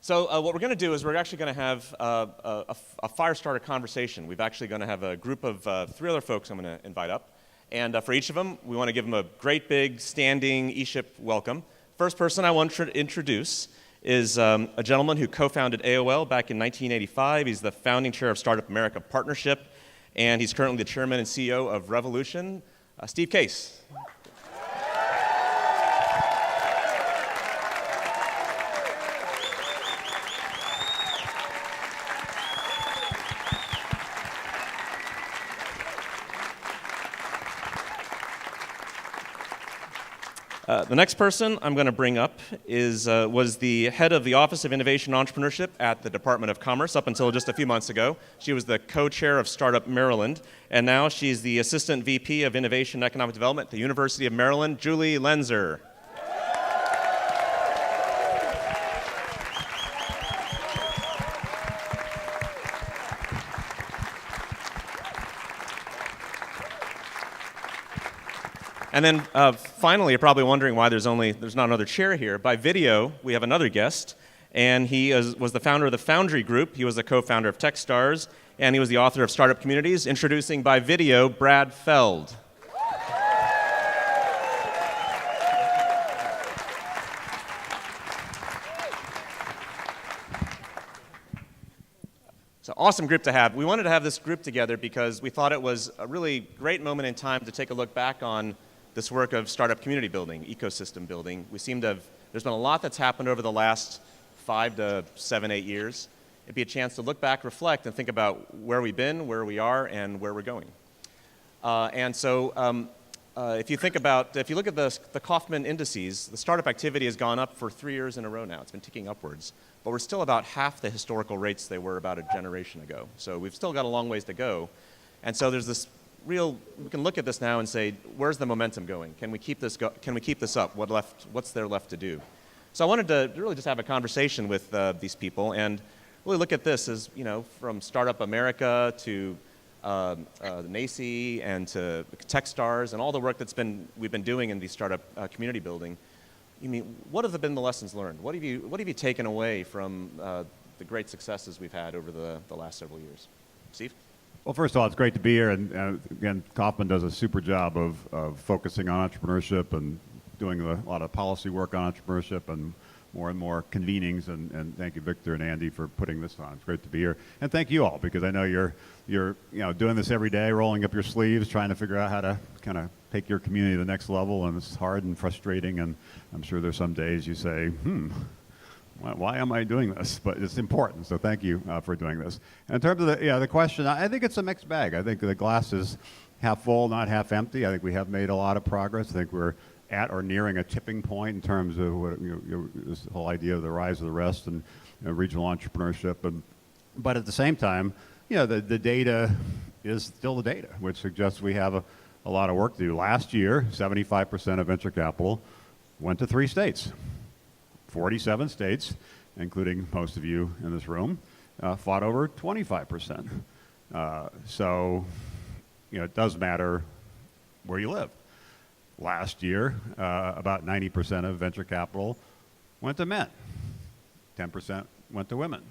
So what we're going to do is we're actually going to have a Firestarter conversation. We've actually going to have a group of 3 other folks I'm going to invite up. And for each of them, we want to give them a great big standing ESHIP welcome. First person I want to introduce is a gentleman who co-founded AOL back in 1985. He's the founding chair of Startup America Partnership, and he's currently the chairman and CEO of Revolution, Steve Case. The next person I'm going to bring up was the head of the Office of Innovation and Entrepreneurship at the Department of Commerce up until just a few months ago. She was the co-chair of Startup Maryland, and now she's the Assistant VP of Innovation and Economic Development at the University of Maryland, Julie Lenzer. And then finally, you're probably wondering why there's not another chair here. By video, we have another guest, and he was the founder of the Foundry Group. He was the co-founder of Techstars, and he was the author of Startup Communities. Introducing by video, Brad Feld. It's an awesome group to have. We wanted to have this group together because we thought it was a really great moment in time to take a look back on this work of startup community building, ecosystem building. There's been a lot that's happened over the last 5 to 7, 8 years. It'd be a chance to look back, reflect, and think about where we've been, where we are, and where we're going. If you look at the Kaufman indices, the startup activity has gone up for 3 years in a row now. It's been ticking upwards. But we're still about half the historical rates they were about a generation ago. So we've still got a long ways to go. And so there's this we can look at this now and say, where's the momentum going? Can we keep this up? What's there left to do? So I wanted to really just have a conversation with these people and really look at this as, from Startup America to NACI and to Techstars and all the work we've been doing in the startup community building. What have been the lessons learned? What have you taken away from the great successes we've had over the last several years? Steve? Well, first of all, it's great to be here, and again, Kaufman does a super job of focusing on entrepreneurship and doing a lot of policy work on entrepreneurship and more convenings, and thank you, Victor and Andy, for putting this on. It's great to be here, and thank you all, because I know you're doing this every day, rolling up your sleeves, trying to figure out how to kind of take your community to the next level, and it's hard and frustrating, and I'm sure there's some days you say, why am I doing this? But it's important, so thank you for doing this. In terms of the question, I think it's a mixed bag. I think the glass is half full, not half empty. I think we have made a lot of progress. I think we're at or nearing a tipping point in terms of this whole idea of the rise of the rest and regional entrepreneurship. But at the same time, the data is still the data, which suggests we have a lot of work to do. Last year, 75% of venture capital went to 3 states. 47 states, including most of you in this room, fought over 25%. So, it does matter where you live. Last year, about 90% of venture capital went to men. 10% went to women.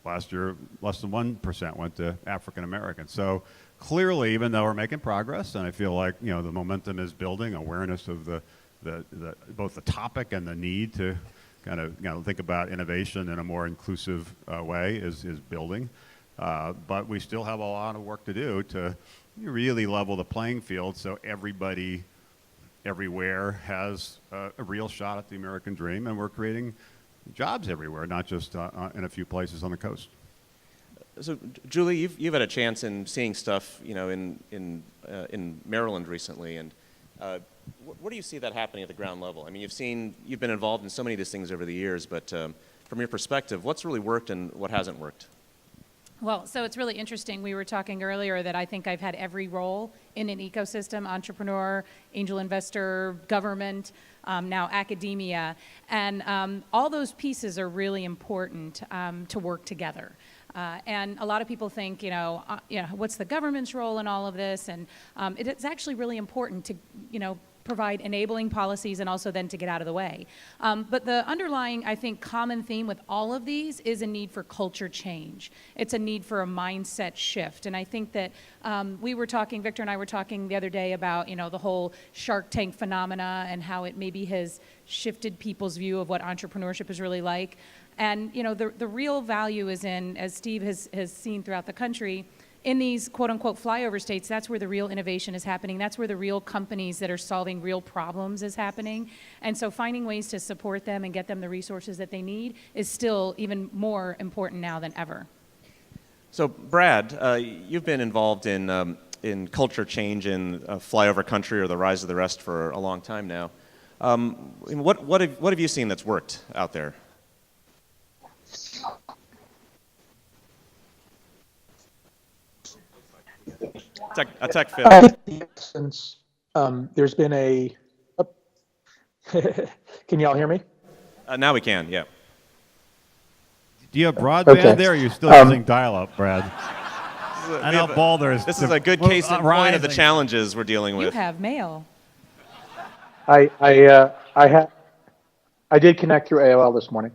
Last year, less than 1% went to African Americans. So clearly, even though we're making progress, and I feel like the momentum is building, awareness of both the topic and the need to kind of think about innovation in a more inclusive way is building. But we still have a lot of work to do to really level the playing field so everybody everywhere has a real shot at the American dream, and we're creating jobs everywhere, not just in a few places on the coast. So, Julie, you've had a chance in seeing stuff, in Maryland recently, and where do you see that happening at the ground level? I mean, you've been involved in so many of these things over the years, but from your perspective, what's really worked and what hasn't worked? Well, so it's really interesting. We were talking earlier that I think I've had every role in an ecosystem: entrepreneur, angel investor, government, now academia, and all those pieces are really important to work together. And a lot of people think, what's the government's role in all of this? And it's actually really important to, provide enabling policies and also then to get out of the way. But the underlying, I think, common theme with all of these is a need for culture change. It's a need for a mindset shift. And I think that Victor and I were talking the other day about, the whole Shark Tank phenomena and how it maybe has shifted people's view of what entrepreneurship is really like. And, the real value is in, as Steve has seen throughout the country, in these quote-unquote flyover states, that's where the real innovation is happening. That's where the real companies that are solving real problems is happening. And so finding ways to support them and get them the resources that they need is still even more important now than ever. So Brad, you've been involved in culture change in flyover country or the rise of the rest for a long time now. What have you seen that's worked out there? A tech fit. Since there's been a, can y'all hear me? Now we can, yeah. Do you have broadband there, or are you still using dial-up, Brad? I know Boulder is. This is a good case in point of the challenges we're dealing with. You have mail. I did connect through AOL this morning.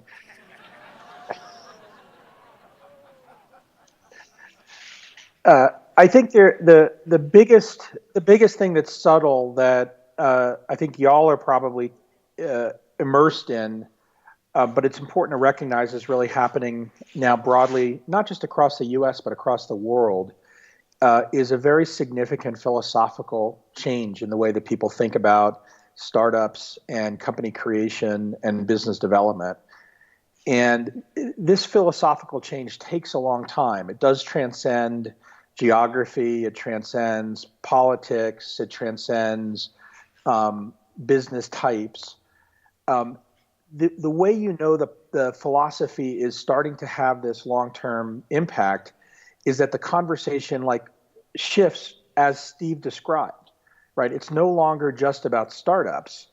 I think the biggest thing that's subtle that I think y'all are probably immersed in, but it's important to recognize is really happening now broadly, not just across the U.S. but across the world, is a very significant philosophical change in the way that people think about startups and company creation and business development. And this philosophical change takes a long time. It does transcend geography, it transcends politics, it transcends business types. The way the philosophy is starting to have this long-term impact is that the conversation shifts as Steve described, right? It's no longer just about startups.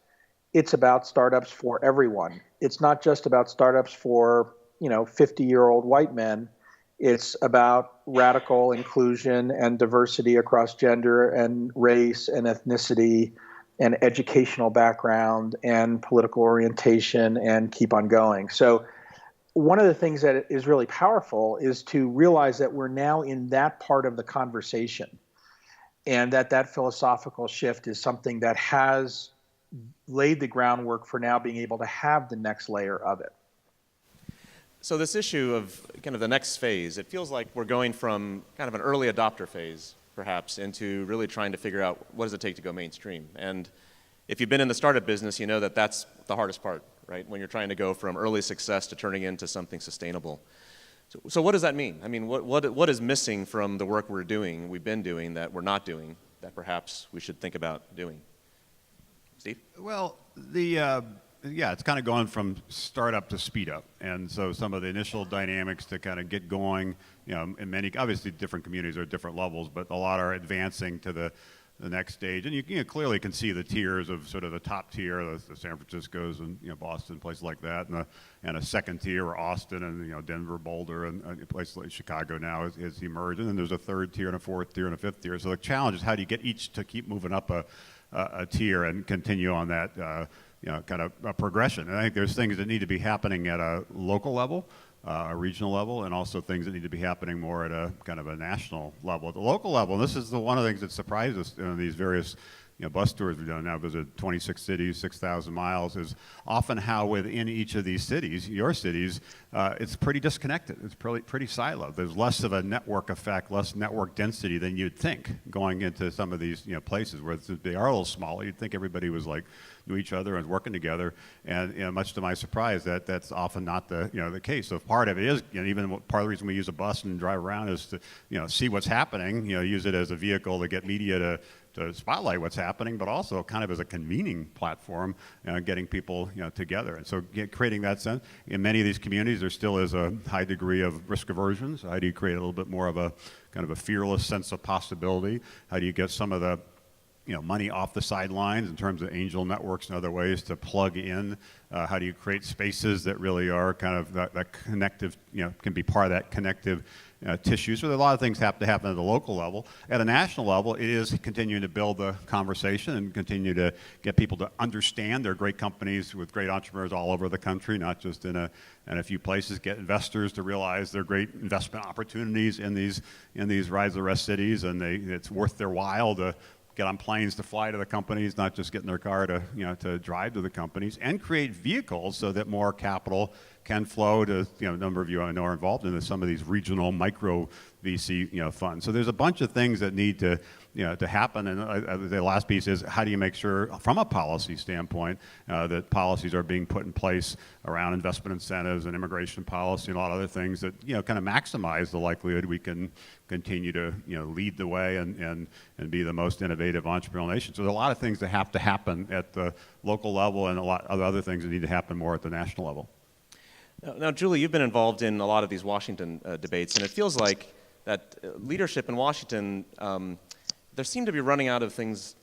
It's about startups for everyone. It's not just about startups for 50-year-old white men. It's about radical inclusion and diversity across gender and race and ethnicity and educational background and political orientation and keep on going. So one of the things that is really powerful is to realize that we're now in that part of the conversation and that philosophical shift is something that has laid the groundwork for now being able to have the next layer of it. So this issue of kind of the next phase, it feels like we're going from kind of an early adopter phase, perhaps, into really trying to figure out what does it take to go mainstream. And if you've been in the startup business, you know that that's the hardest part, right? When you're trying to go from early success to turning into something sustainable. So what does that mean? I mean, what is missing from the work we've been doing that we're not doing, that perhaps we should think about doing? Steve? Well, it's kind of gone from startup to speed up. And so some of the initial dynamics to kind of get going, in many, obviously different communities are at different levels, but a lot are advancing to the next stage. And you clearly can see the tiers of sort of the top tier, the San Franciscos and Boston, places like that, and a second tier where Austin and Denver, Boulder, and places like Chicago now is emerged. And then there's a third tier and a fourth tier and a fifth tier. So the challenge is how do you get each to keep moving up a tier and continue on that kind of a progression. And I think there's things that need to be happening at a local level, a regional level, and also things that need to be happening more at a kind of a national level. At the local level, and this is one of the things that surprised us in these various bus tours we've done now, visited 26 cities, 6,000 miles, is often how within each of these cities, your cities, it's pretty disconnected. It's pretty siloed. There's less of a network effect, less network density than you'd think going into some of these places where they are a little smaller. You'd think everybody was knew each other and working together, and much to my surprise, that's often not the case. So part of it is, even part of the reason we use a bus and drive around is to see what's happening. Use it as a vehicle to get media to spotlight what's happening, but also kind of as a convening platform, getting people together. And so creating that sense. In many of these communities, there still is a high degree of risk aversion. So how do you create a little bit more of a kind of a fearless sense of possibility? How do you get some of the money off the sidelines in terms of angel networks and other ways to plug in? How do you create spaces that really are kind of that connective, can be part of that connective tissues. So a lot of things have to happen at the local level. At a national level, it is continuing to build the conversation and continue to get people to understand there are great companies with great entrepreneurs all over the country, not just in a few places. Get investors to realize there are great investment opportunities in these rise of the rest cities, and it's worth their while to get on planes to fly to the companies, not just get in their car to drive to the companies, and create vehicles so that more capital can flow to, a number of you I know are involved in some of these regional micro VC, funds. So there's a bunch of things that need to happen. And the last piece is, how do you make sure, from a policy standpoint, that policies are being put in place around investment incentives and immigration policy and a lot of other things that, kind of maximize the likelihood we can continue to, lead the way and be the most innovative entrepreneurial nation. So there's a lot of things that have to happen at the local level and a lot of other things that need to happen more at the national level. Now, Julie, you've been involved in a lot of these Washington debates, and it feels like that leadership in Washington, there seem to be running out of things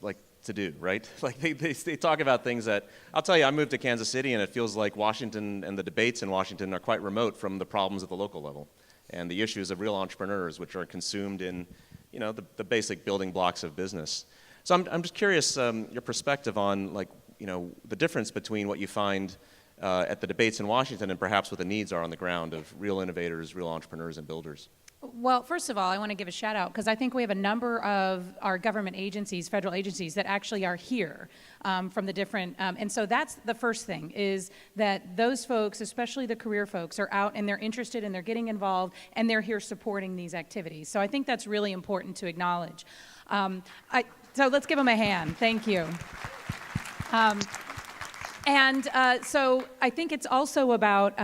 to do, right? Like they talk about things that, I'll tell you, I moved to Kansas City, and it feels like Washington and the debates in Washington are quite remote from the problems at the local level and the issues of real entrepreneurs, which are consumed in, the basic building blocks of business. So I'm just curious your perspective on the difference between what you find at the debates in Washington and perhaps what the needs are on the ground of real innovators, real entrepreneurs, and builders. Well, first of all, I want to give a shout out because I think we have a number of our government agencies, federal agencies, that actually are here from the different, and so that's the first thing, is that those folks, especially the career folks, are out and they're interested and they're getting involved and they're here supporting these activities. So I think that's really important to acknowledge. So let's give them a hand. Thank you. So I think it's also about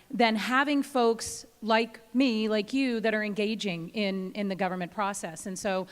then having folks like me, like you, that are engaging in the government process. And so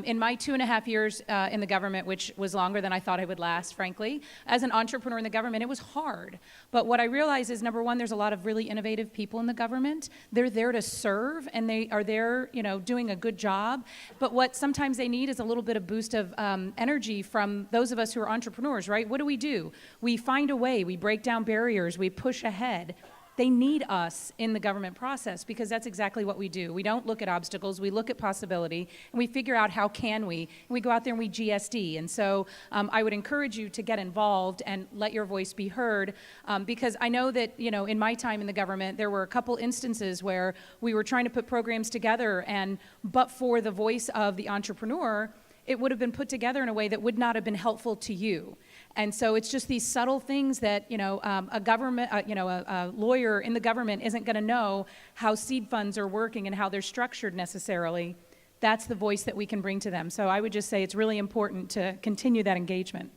in my 2.5 years in the government, which was longer than I thought I would last, frankly, as an entrepreneur in the government, it was hard. But what I realized is, number one, there's a lot of really innovative people in the government. They're there to serve, and they are there, doing a good job. But what sometimes they need is a little bit of boost of energy from those of us who are entrepreneurs, right? What do? We find a way. We break down barriers. We push ahead. They need us in the government process because that's exactly what we do. We don't look at obstacles, we look at possibility, and we figure out how can we, and we go out there and we GSD. And so I would encourage you to get involved and let your voice be heard because I know that, in my time in the government, there were a couple instances where we were trying to put programs together but for the voice of the entrepreneur, it would have been put together in a way that would not have been helpful to you. And so it's just these subtle things that, a lawyer in the government isn't going to know how seed funds are working and how they're structured necessarily. That's the voice that we can bring to them. So I would just say it's really important to continue that engagement.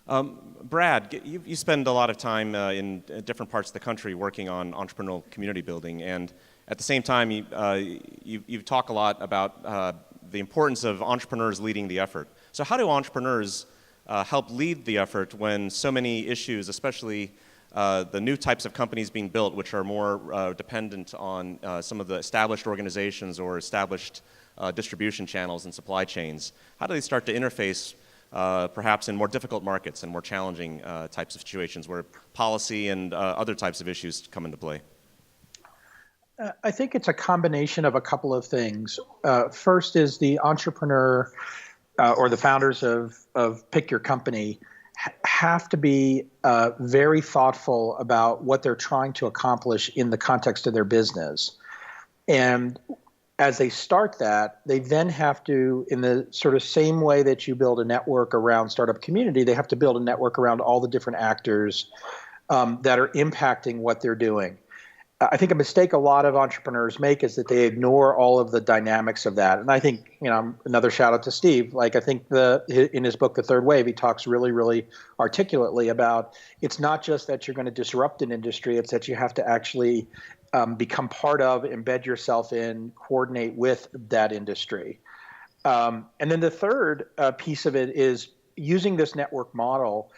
Brad, you spend a lot of time in different parts of the country working on entrepreneurial community building, and at the same time, you talk a lot about the importance of entrepreneurs leading the effort. So how do entrepreneurs help lead the effort when so many issues, especially the new types of companies being built, which are more dependent on some of the established organizations or established distribution channels and supply chains, how do they start to interface perhaps in more difficult markets and more challenging types of situations where policy and other types of issues come into play? I think it's a combination of a couple of things. First is the entrepreneur or the founders of Pick Your Company have to be very thoughtful about what they're trying to accomplish in the context of their business. And as they start that, they then have to, in the sort of same way that you build a network around startup community, they have to build a network around all the different actors that are impacting what they're doing. I think a mistake a lot of entrepreneurs make is that they ignore all of the dynamics of that. And I think, another shout out to Steve, I think in his book, The Third Wave, he talks really, really articulately about it's not just that you're going to disrupt an industry, it's that you have to actually become part of, embed yourself in, coordinate with that industry. And then the third piece of it is using this network model.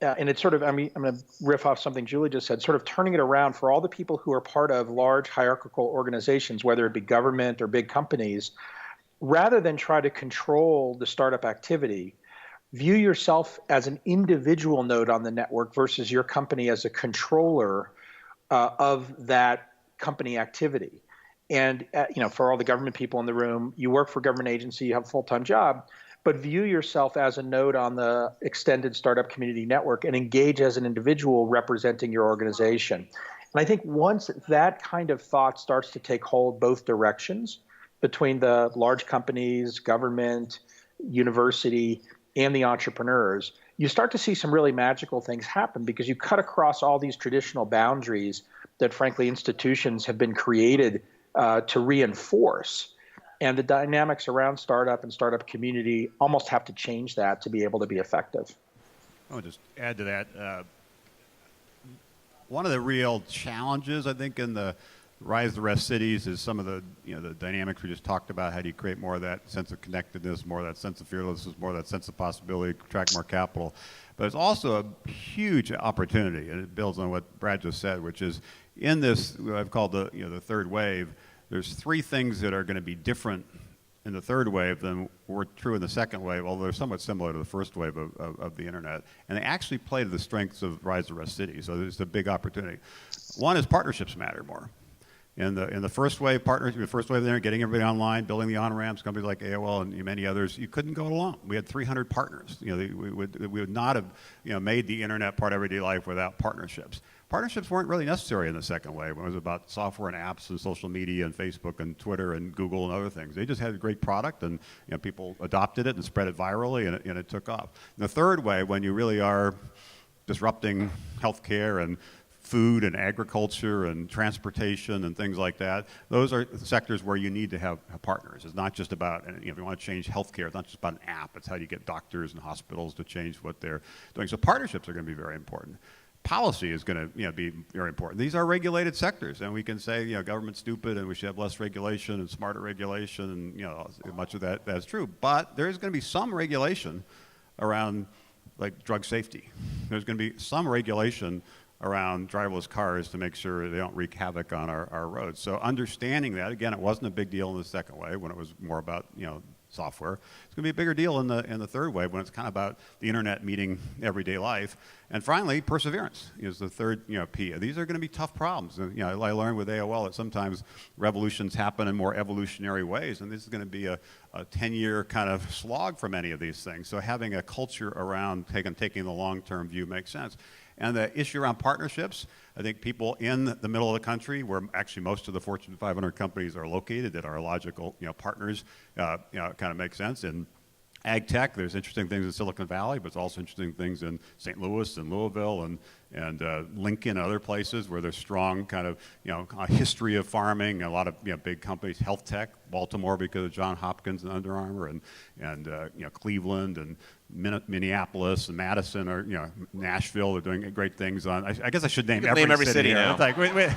And it's sort of, I'm going to riff off something Julie just said, sort of turning it around for all the people who are part of large hierarchical organizations, whether it be government or big companies, rather than try to control the startup activity, view yourself as an individual node on the network versus your company as a controller of that company activity. And for all the government people in the room, you work for a government agency, you have a full-time job, but view yourself as a node on the extended startup community network and engage as an individual representing your organization. And I think once that kind of thought starts to take hold both directions, between the large companies, government, university, and the entrepreneurs, you start to see some really magical things happen, because you cut across all these traditional boundaries that, frankly, institutions have been created to reinforce. And the dynamics around startup and startup community almost have to change that to be able to be effective. I would just add to that. One of the real challenges, I think, in the rise of the rest cities is some of the the dynamics we just talked about. How do you create more of that sense of connectedness, more of that sense of fearlessness, more of that sense of possibility, attract more capital? But it's also a huge opportunity, and it builds on what Brad just said, which is in this, what I've called the the third wave. There's three things that are going to be different in the third wave than were true in the second wave, although they're somewhat similar to the first wave of the internet. And they actually play to the strengths of rise of rest cities. So there's a big opportunity. One is partnerships matter more. In the first wave, the first wave there, getting everybody online, building the on-ramps, companies like AOL and many others, you couldn't go it alone. We had 300 partners. We would not have made the internet part of everyday life without partnerships. Partnerships weren't really necessary in the second wave when it was about software and apps and social media and Facebook and Twitter and Google and other things. They just had a great product, and people adopted it and spread it virally, and it took off. In the third wave, when you really are disrupting healthcare and food and agriculture and transportation and things like that, those are sectors where you need to have partners. It's not just about, if you want to change healthcare, it's not just about an app. It's how do you get doctors and hospitals to change what they're doing. So partnerships are going to be very important. Policy is going to be very important. These are regulated sectors, and we can say government's stupid and we should have less regulation and smarter regulation, and much of that's true. But there is going to be some regulation around like drug safety. There's going to be some regulation around driverless cars to make sure they don't wreak havoc on our roads. So understanding that, again, it wasn't a big deal in the second wave when it was more about software. It's going to be a bigger deal in the third wave when it's kind of about the internet meeting everyday life. And finally, perseverance is the third P. These are going to be tough problems. I learned with AOL that sometimes revolutions happen in more evolutionary ways, and this is going to be a 10-year kind of slog for many of these things. So having a culture around taking the long-term view makes sense. And the issue around partnerships, I think people in the middle of the country, where actually most of the Fortune 500 companies are located, that are logical partners, kind of makes sense. In ag tech, there's interesting things in Silicon Valley, but there's also interesting things in St. Louis and Louisville and Lincoln and other places where there's strong kind of a history of farming. A lot of big companies, health tech, Baltimore because of Johns Hopkins and Under Armour, and Cleveland and Minneapolis and Madison, or Nashville. They're doing great things on. I guess I should name every city now. It's like, wait.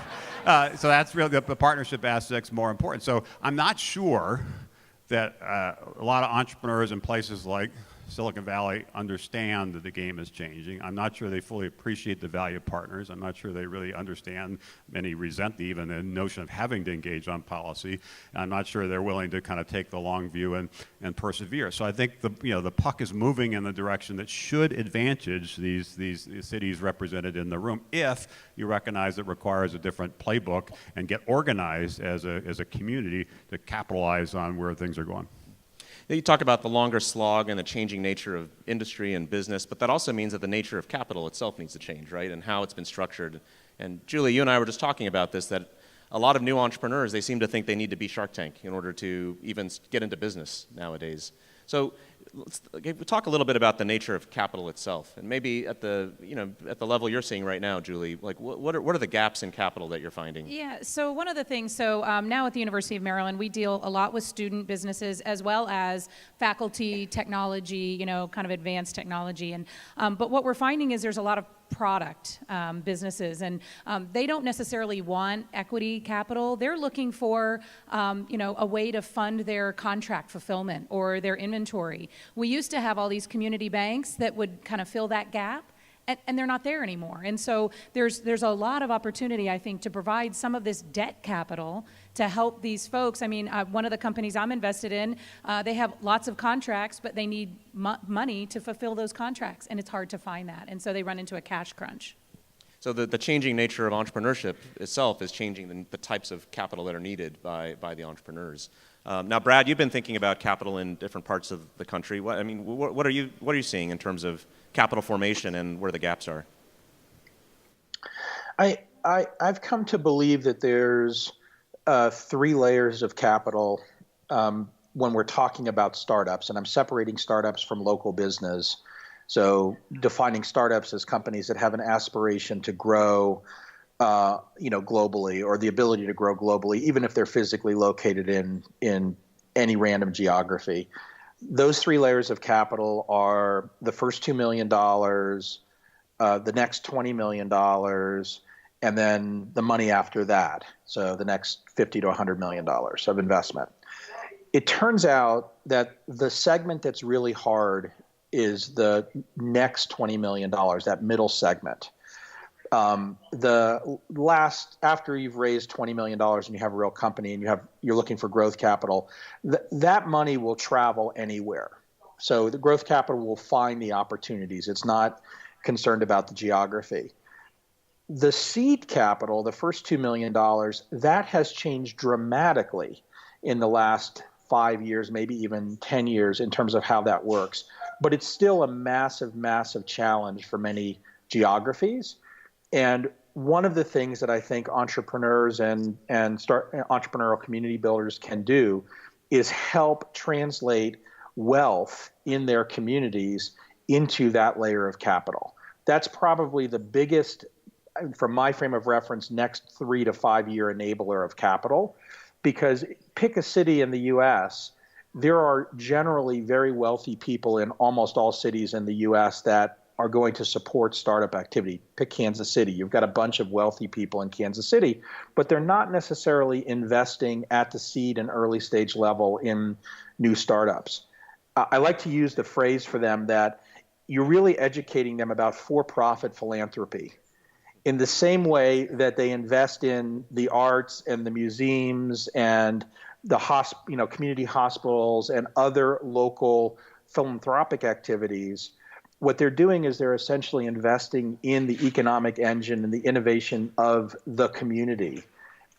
So that's really the partnership aspect's more important. So I'm not sure that a lot of entrepreneurs in places like Silicon Valley understand that the game is changing. I'm not sure they fully appreciate the value of partners. I'm not sure they really understand. Many resent even the notion of having to engage on policy. I'm not sure they're willing to kind of take the long view and persevere. So I think the puck is moving in the direction that should advantage these cities represented in the room, if you recognize it requires a different playbook and get organized as a community to capitalize on where things are going. You talk about the longer slog and the changing nature of industry and business, but that also means that the nature of capital itself needs to change, right? And how it's been structured. And Julie, you and I were just talking about this, that a lot of new entrepreneurs, they seem to think they need to be Shark Tank in order to even get into business nowadays. So let's talk a little bit about the nature of capital itself, and maybe at the level you're seeing right now, Julie. Like, what are the gaps in capital that you're finding? Yeah. So one of the things. Now at the University of Maryland, we deal a lot with student businesses as well as faculty, technology, kind of advanced technology, and but what we're finding is there's a lot of product businesses, and they don't necessarily want equity capital. They're looking for a way to fund their contract fulfillment or their inventory. We used to have all these community banks that would kind of fill that gap, and they're not there anymore. And so there's a lot of opportunity, I think, to provide some of this debt capital to help these folks. I mean, one of the companies I'm invested in, they have lots of contracts, but they need money to fulfill those contracts, and it's hard to find that. And so they run into a cash crunch. So the changing nature of entrepreneurship itself is changing the types of capital that are needed by the entrepreneurs. Now, Brad, you've been thinking about capital in different parts of the country. What are you seeing in terms of capital formation and where the gaps are? I've come to believe that there's 3 layers of capital when we're talking about startups, and I'm separating startups from local business. So defining startups as companies that have an aspiration to grow, globally, or the ability to grow globally, even if they're physically located in any random geography. Those 3 layers of capital are the first $2 million, the next $20 million, and then the money after that. So the next $50 to $100 million of investment. It turns out that the segment that's really hard is the next $20 million, that middle segment. After you've raised $20 million and you have a real company and you're looking for growth capital, that money will travel anywhere. So the growth capital will find the opportunities. It's not concerned about the geography. The seed capital, the first $2 million, that has changed dramatically in the last 5 years, maybe even 10 years in terms of how that works. But it's still a massive, massive challenge for many geographies. And one of the things that I think entrepreneurs and entrepreneurial community builders can do is help translate wealth in their communities into that layer of capital. That's probably the biggest, from my frame of reference, next 3 to 5 year enabler of capital. Because pick a city in the U.S., there are generally very wealthy people in almost all cities in the U.S. that are going to support startup activity. Pick Kansas City. You've got a bunch of wealthy people in Kansas City, but they're not necessarily investing at the seed and early stage level in new startups. I like to use the phrase for them that you're really educating them about for-profit philanthropy. In the same way that they invest in the arts and the museums and the community hospitals and other local philanthropic activities, what they're doing is they're essentially investing in the economic engine and the innovation of the community.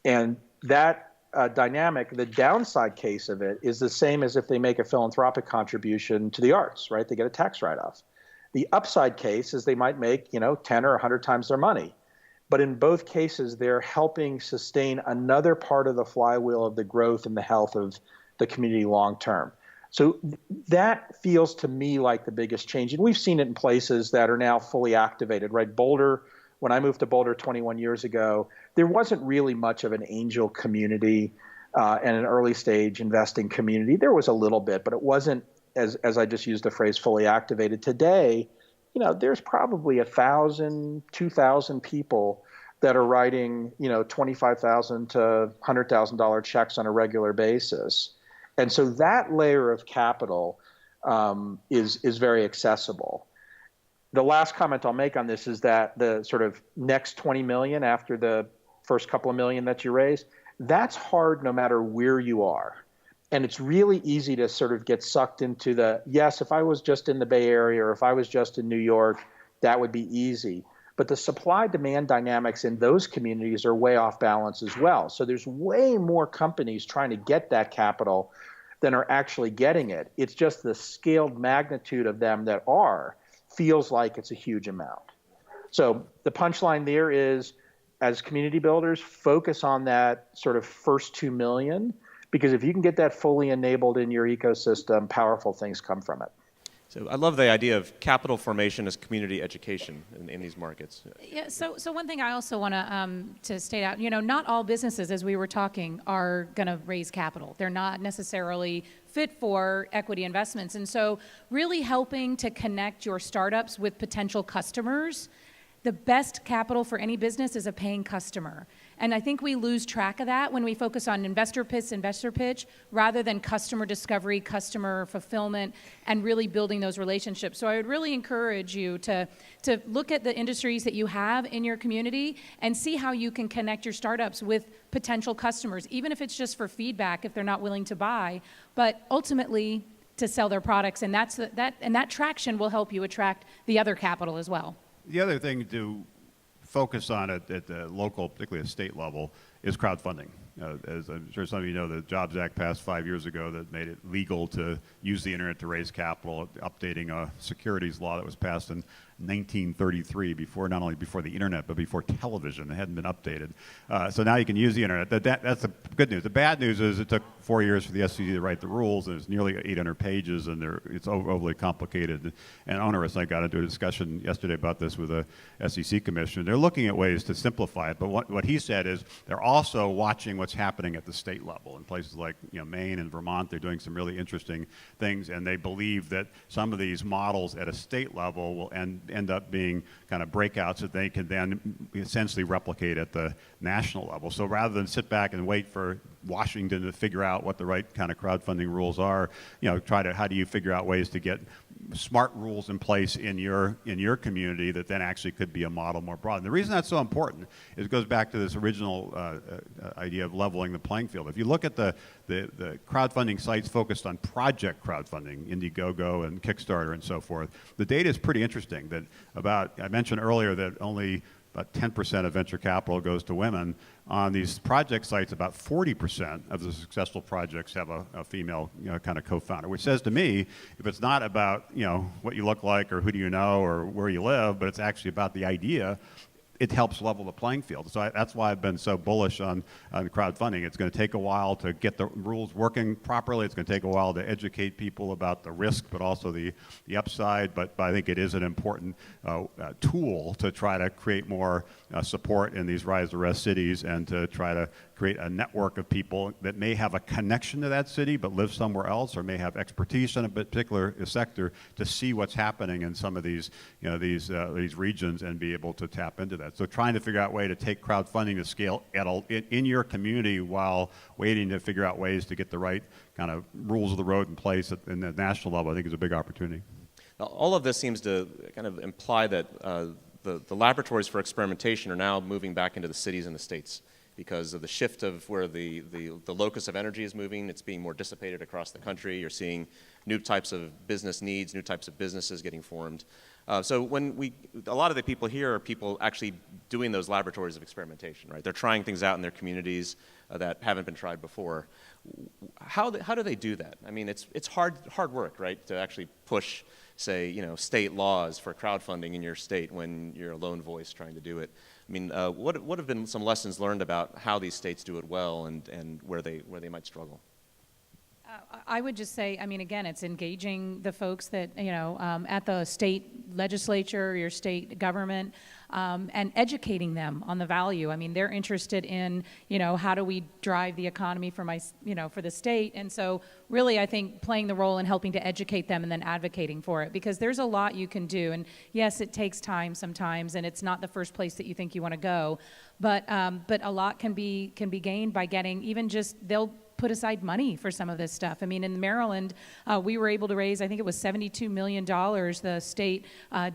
And that dynamic, the downside case of it is the same as if they make a philanthropic contribution to the arts, right? They get a tax write-off. The upside case is they might make, 10 or 100 times their money. But in both cases, they're helping sustain another part of the flywheel of the growth and the health of the community long term. So that feels to me like the biggest change. And we've seen it in places that are now fully activated, right? Boulder, when I moved to Boulder 21 years ago, there wasn't really much of an angel community and an early stage investing community. There was a little bit, but it wasn't, as I just used the phrase, fully activated. Today, there's probably 1,000, 2,000 people that are writing, $25,000 to $100,000 checks on a regular basis. And so that layer of capital is very accessible. The last comment I'll make on this is that the sort of next 20 million after the first couple of million that you raise, that's hard no matter where you are. And it's really easy to sort of get sucked into yes, if I was just in the Bay Area or if I was just in New York, that would be easy. But the supply-demand dynamics in those communities are way off balance as well. So there's way more companies trying to get that capital than are actually getting it. It's just the scaled magnitude of them that feels like it's a huge amount. So the punchline there is, as community builders, focus on that sort of first 2 million, because if you can get that fully enabled in your ecosystem, powerful things come from it. So I love the idea of capital formation as community education in these markets. Yeah. So one thing I also want to state out, not all businesses, as we were talking, are going to raise capital. They're not necessarily fit for equity investments, and so really helping to connect your startups with potential customers. The best capital for any business is a paying customer. And I think we lose track of that when we focus on investor pitch, rather than customer discovery, customer fulfillment, and really building those relationships. So I would really encourage you to look at the industries that you have in your community and see how you can connect your startups with potential customers, even if it's just for feedback if they're not willing to buy, but ultimately to sell their products. And that traction will help you attract the other capital as well. The other thing to focus on it at the local, particularly the state level, is crowdfunding. As I'm sure some of you know, the Jobs Act passed 5 years ago that made it legal to use the internet to raise capital, updating a securities law that was passed in 1933, not only before the internet, but before television. It hadn't been updated. So now you can use the internet. That's the good news. The bad news is it took 4 years for the SEC to write the rules, and it's nearly 800 pages, and it's overly complicated and onerous. I got into a discussion yesterday about this with a SEC commissioner. They're looking at ways to simplify it, but what he said is they're also watching what's happening at the state level. In places like Maine and Vermont, they're doing some really interesting things, and they believe that some of these models at a state level will end up being kind of breakouts that they can then essentially replicate at the national level. So rather than sit back and wait for Washington to figure out what the right kind of crowdfunding rules are, how do you figure out ways to get smart rules in place in your community that then actually could be a model more broad. And the reason that's so important is it goes back to this original idea of leveling the playing field. If you look at the crowdfunding sites focused on project crowdfunding, Indiegogo and Kickstarter and so forth, the data is pretty interesting. I mentioned earlier that only about 10% of venture capital goes to women. On these project sites, about 40% of the successful projects have a female kind of co-founder, which says to me, if it's not about what you look like or who do you know or where you live, but it's actually about the idea, it helps level the playing field. So that's why I've been so bullish on crowdfunding. It's going to take a while to get the rules working properly. It's going to take a while to educate people about the risk, but also the upside. But I think it is an important tool to try to create more support in these rise to rest cities and to try to create a network of people that may have a connection to that city but live somewhere else, or may have expertise in a particular sector to see what's happening in some of these regions and be able to tap into that. So trying to figure out a way to take crowdfunding to scale in your community while waiting to figure out ways to get the right kind of rules of the road in place in the national level, I think is a big opportunity. All of this seems to kind of imply that the laboratories for experimentation are now moving back into the cities and the states because of the shift of where the locus of energy is moving. It's being more dissipated across the country. You're seeing new types of business needs, new types of businesses getting formed. So a lot of the people here are people actually doing those laboratories of experimentation, right? They're trying things out in their communities that haven't been tried before. How do they do that? I mean, it's hard work, right, to actually push, say, state laws for crowdfunding in your state when you're a lone voice trying to do it. I mean, what have been some lessons learned about how these states do it well and where they might struggle? I would just say, I mean, again, it's engaging the folks that, at the state legislature, your state government, and educating them on the value. I mean, they're interested in, how do we drive the economy for for the state? And so really, I think playing the role in helping to educate them and then advocating for it, because there's a lot you can do. And yes, it takes time sometimes, and it's not the first place that you think you want to go, but a lot can be gained by getting they'll put aside money for some of this stuff. I mean, in Maryland, we were able to raise, I think it was $72 million. The state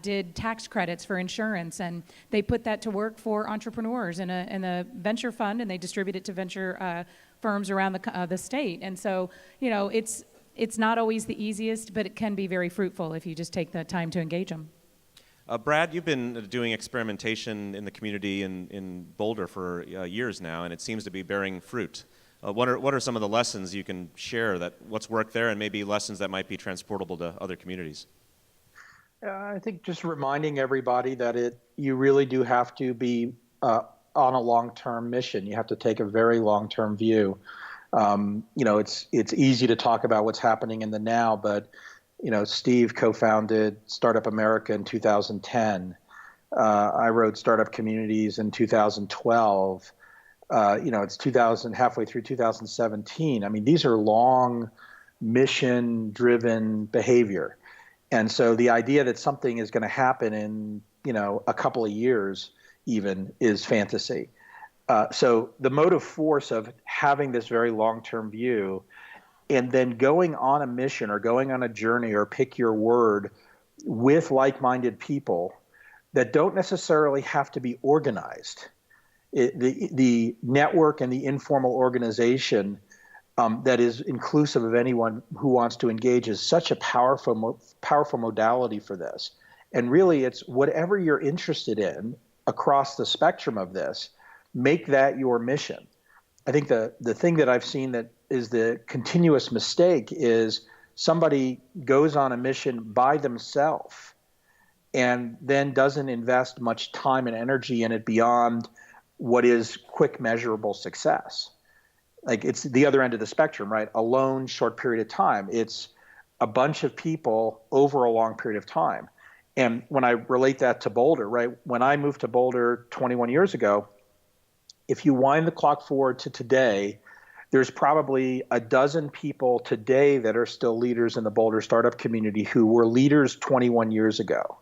did tax credits for insurance, and they put that to work for entrepreneurs in a venture fund, and they distribute it to venture firms around the state. And so, it's not always the easiest, but it can be very fruitful if you just take the time to engage them. Brad, you've been doing experimentation in the community in Boulder for years now, and it seems to be bearing fruit. What are some of the lessons you can share what's worked there, and maybe lessons that might be transportable to other communities? I think just reminding everybody that you really do have to be on a long-term mission. You have to take a very long-term view. It's easy to talk about what's happening in the now, but Steve co-founded Startup America in 2010. I wrote Startup Communities in 2012. It's halfway through 2017. I mean, these are long mission-driven behavior. And so the idea that something is going to happen in, a couple of years even is fantasy. So the motive force of having this very long-term view and then going on a mission or going on a journey, or pick your word, with like-minded people that don't necessarily have to be organized. The network and the informal organization that is inclusive of anyone who wants to engage is such a powerful modality for this. And really, it's whatever you're interested in, across the spectrum of this, make that your mission. I think the thing that I've seen that is the continuous mistake is somebody goes on a mission by themselves and then doesn't invest much time and energy in it beyond what is quick measurable success. Like, it's the other end of the spectrum, right? A lone short period of time. It's a bunch of people over a long period of time. And when I relate that to Boulder, right? When I moved to Boulder 21 years ago, if you wind the clock forward to today, there's probably a dozen people today that are still leaders in the Boulder startup community who were leaders 21 years ago.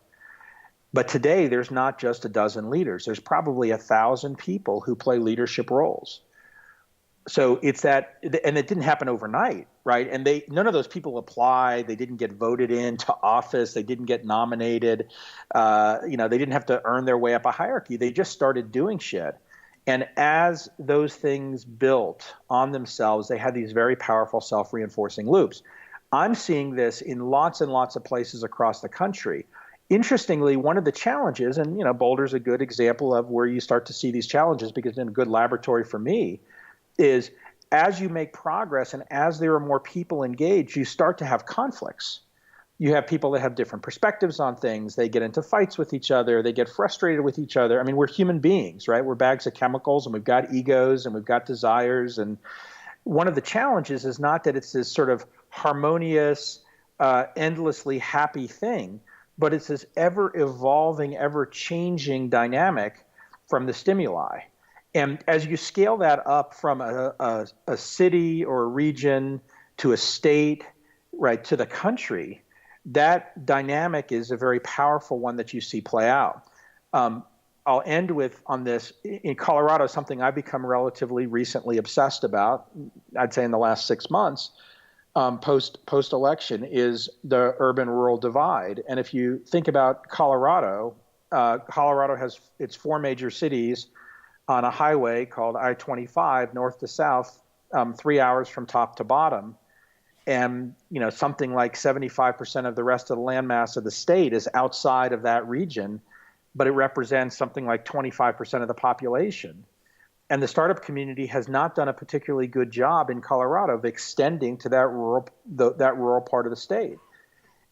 But today, there's not just a dozen leaders. There's probably 1,000 people who play leadership roles. So it's that, and it didn't happen overnight, right? And none of those people applied. They didn't get voted into office. They didn't get nominated. They didn't have to earn their way up a hierarchy. They just started doing shit. And as those things built on themselves, they had these very powerful self-reinforcing loops. I'm seeing this in lots and lots of places across the country. Interestingly, one of the challenges, and Boulder's a good example of where you start to see these challenges because it's been a good laboratory for me, is as you make progress and as there are more people engaged, you start to have conflicts. You have people that have different perspectives on things. They get into fights with each other. They get frustrated with each other. I mean, we're human beings, right? We're bags of chemicals, and we've got egos, and we've got desires. And one of the challenges is not that it's this sort of harmonious, endlessly happy thing, but it's this ever-evolving, ever-changing dynamic from the stimuli. And as you scale that up from a city or a region to a state, right, to the country, that dynamic is a very powerful one that you see play out. I'll end with, on this, in Colorado, something I've become relatively recently obsessed about, I'd say in the last 6 months, post-election, is the urban-rural divide. And if you think about Colorado, Colorado has its 4 major cities on a highway called I-25, north to south, 3 hours from top to bottom. And something like 75% of the rest of the landmass of the state is outside of that region, but it represents something like 25% of the population. And the startup community has not done a particularly good job in Colorado of extending to that rural part of the state.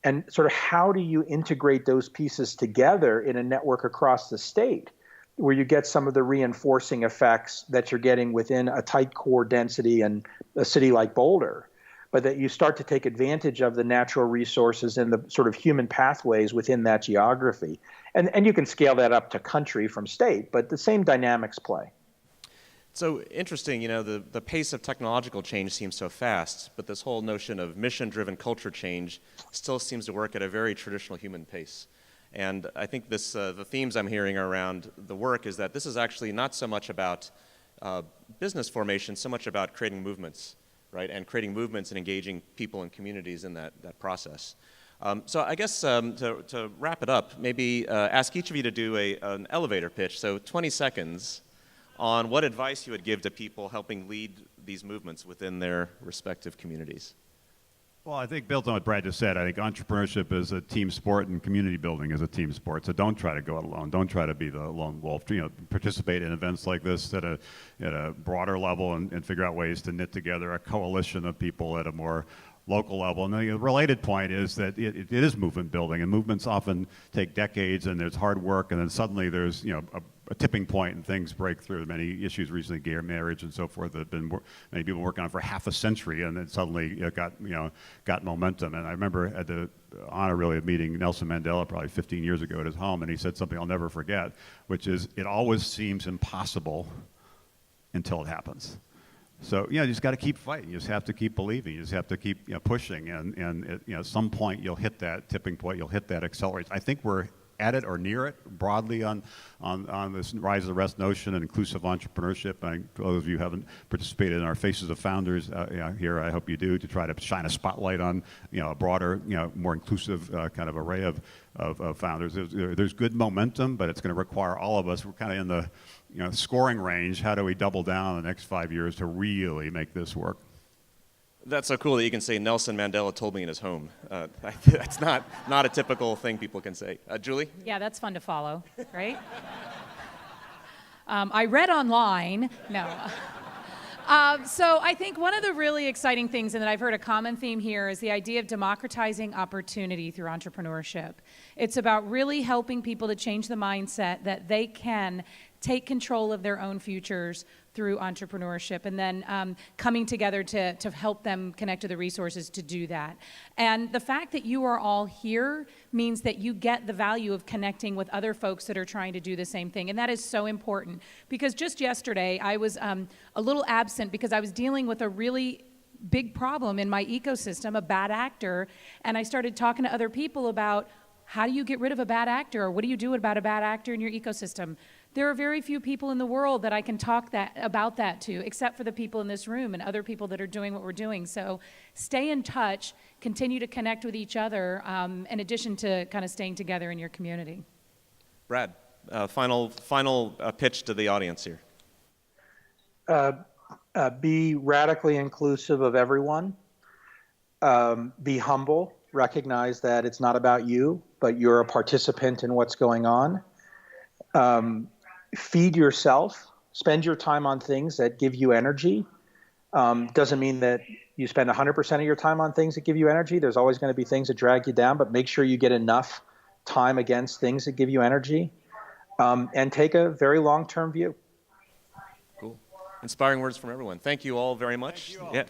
And sort of how do you integrate those pieces together in a network across the state where you get some of the reinforcing effects that you're getting within a tight core density and a city like Boulder, but that you start to take advantage of the natural resources and the sort of human pathways within that geography. And you can scale that up to country from state, but the same dynamics play. So interesting, the pace of technological change seems so fast, but this whole notion of mission-driven culture change still seems to work at a very traditional human pace. And I think this, the themes I'm hearing around the work is that this is actually not so much about business formation, so much about creating movements, right? And creating movements and engaging people and communities in that process. So I guess to wrap it up, maybe ask each of you to do an elevator pitch, so 20 seconds on what advice you would give to people helping lead these movements within their respective communities. Well, I think built on what Brad just said, I think entrepreneurship is a team sport and community building is a team sport. So don't try to go it alone. Don't try to be the lone wolf. Participate in events like this at a broader level and figure out ways to knit together a coalition of people at a more local level. And the related point is that it is movement building, and movements often take decades, and there's hard work, and then suddenly there's a tipping point and things break through. Many issues recently, gay marriage and so forth, that have been many people working on for half a century, and then suddenly it got momentum. And I remember at the honor really of meeting Nelson Mandela probably 15 years ago at his home, and he said something I'll never forget, which is, it always seems impossible until it happens. So you just got to keep fighting. You just have to keep believing. You just have to keep pushing, and at some point you'll hit that tipping point. You'll hit that acceleration. I think we're at it or near it broadly on this rise of the rest notion and inclusive entrepreneurship. For those of you who haven't participated in our Faces of Founders here, I hope you do, to try to shine a spotlight on a broader, more inclusive kind of array of founders. There's good momentum, but it's going to require all of us. We're kind of in the scoring range. How do we double down in the next 5 years to really make this work? That's so cool that you can say Nelson Mandela told me in his home. That's not a typical thing people can say. Julie? Yeah, that's fun to follow, right? I read online. No. So I think one of the really exciting things, and that I've heard a common theme here, is the idea of democratizing opportunity through entrepreneurship. It's about really helping people to change the mindset that they can take control of their own futures through entrepreneurship, and then coming together to help them connect to the resources to do that. And the fact that you are all here means that you get the value of connecting with other folks that are trying to do the same thing. And that is so important, because just yesterday I was a little absent because I was dealing with a really big problem in my ecosystem, a bad actor, and I started talking to other people about how do you get rid of a bad actor, or what do you do about a bad actor in your ecosystem? There are very few people in the world that I can talk about that to, except for the people in this room and other people that are doing what we're doing. So stay in touch, continue to connect with each other, in addition to kind of staying together in your community. Brad, final pitch to the audience here. Be radically inclusive of everyone. Be humble. Recognize that it's not about you, but you're a participant in what's going on. Feed yourself. Spend your time on things that give you energy. Doesn't mean that you spend 100% of your time on things that give you energy. There's always going to be things that drag you down, but make sure you get enough time against things that give you energy, and take a very long-term view. Cool. Inspiring words from everyone. Thank you all very much. Thank you all. Yeah.